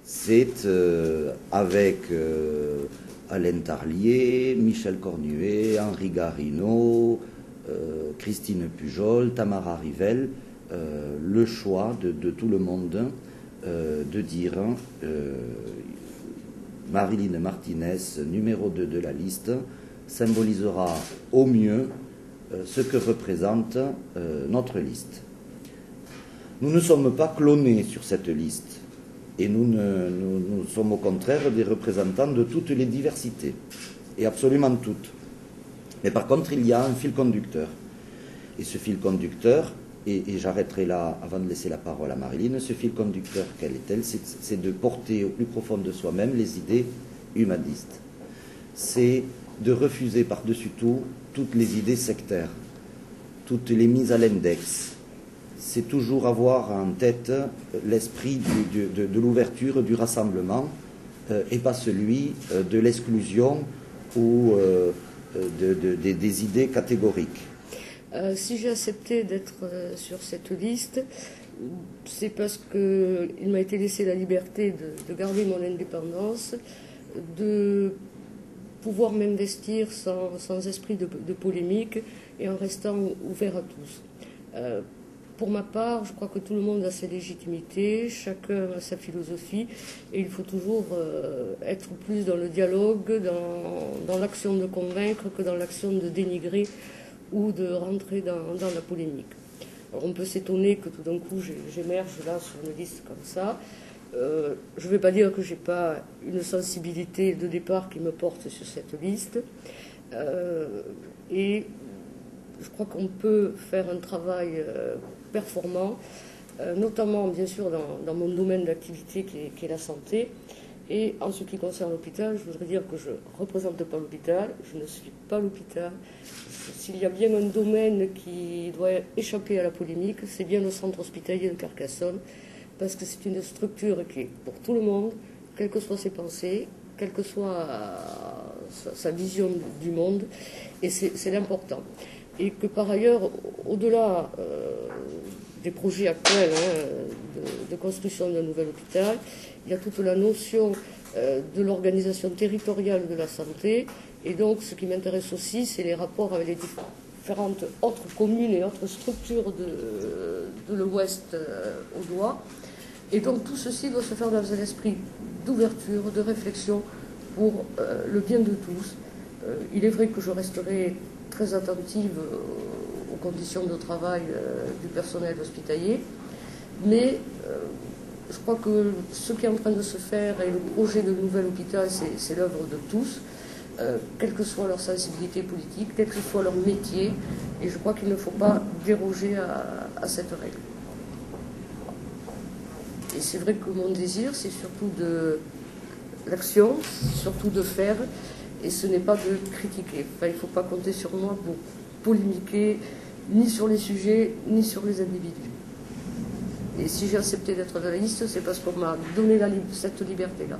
C'est avec Alain Tarlier, Michel Cornuet, Henri Garino, Christine Pujol, Tamara Rivel, le choix de tout le monde de dire Marilyn Martinez, numéro 2 de la liste, symbolisera au mieux ce que représente notre liste. Nous ne sommes pas clonés sur cette liste et nous sommes au contraire des représentants de toutes les diversités, et absolument toutes. Mais par contre, il y a un fil conducteur. Et ce fil conducteur, et j'arrêterai là avant de laisser la parole à Marilyn, ce fil conducteur, quelle est-elle? C'est de porter au plus profond de soi-même les idées humanistes. C'est de refuser par-dessus tout toutes les idées sectaires, toutes les mises à l'index. C'est toujours avoir en tête l'esprit de l'ouverture, du rassemblement, et pas celui de l'exclusion ou des idées catégoriques. Si j'ai accepté d'être sur cette liste, c'est parce qu'il m'a été laissé la liberté de garder mon indépendance, de pouvoir m'investir sans esprit de polémique et en restant ouvert à tous. Pour ma part, je crois que tout le monde a ses légitimités, chacun a sa philosophie, et il faut toujours être plus dans le dialogue, dans l'action de convaincre que dans l'action de dénigrer ou de rentrer dans la polémique. Alors on peut s'étonner que tout d'un coup j'émerge là sur une liste comme ça. Je ne vais pas dire que je n'ai pas une sensibilité de départ qui me porte sur cette liste. Et je crois qu'on peut faire un travail performant, notamment bien sûr dans mon domaine d'activité qui est la santé. Et en ce qui concerne l'hôpital, je voudrais dire que je ne représente pas l'hôpital, je ne suis pas l'hôpital. S'il y a bien un domaine qui doit échapper à la polémique, c'est bien le centre hospitalier de Carcassonne, parce que c'est une structure qui est pour tout le monde, quelles que soient ses pensées, quelle que soit sa vision du monde, et c'est l'important. Et que par ailleurs, au-delà des projets actuels de construction d'un nouvel hôpital, il y a toute la notion de l'organisation territoriale de la santé. Et donc, ce qui m'intéresse aussi, c'est les rapports avec les différentes autres communes et autres structures de l'Ouest audois. Et donc, tout ceci doit se faire dans un esprit d'ouverture, de réflexion pour le bien de tous. Il est vrai que je resterai très attentive aux conditions de travail du personnel hospitalier, mais je crois que ce qui est en train de se faire et le projet de nouvel hôpital, c'est l'œuvre de tous, quelle que soit leur sensibilité politique, quel que soit leur métier, et je crois qu'il ne faut pas déroger à cette règle. Et c'est vrai que mon désir, c'est surtout de l'action, surtout de faire, et ce n'est pas de critiquer. Enfin, il ne faut pas compter sur moi pour polémiquer ni sur les sujets, ni sur les individus. Et si j'ai accepté d'être dans la liste, c'est parce qu'on m'a donné cette liberté-là.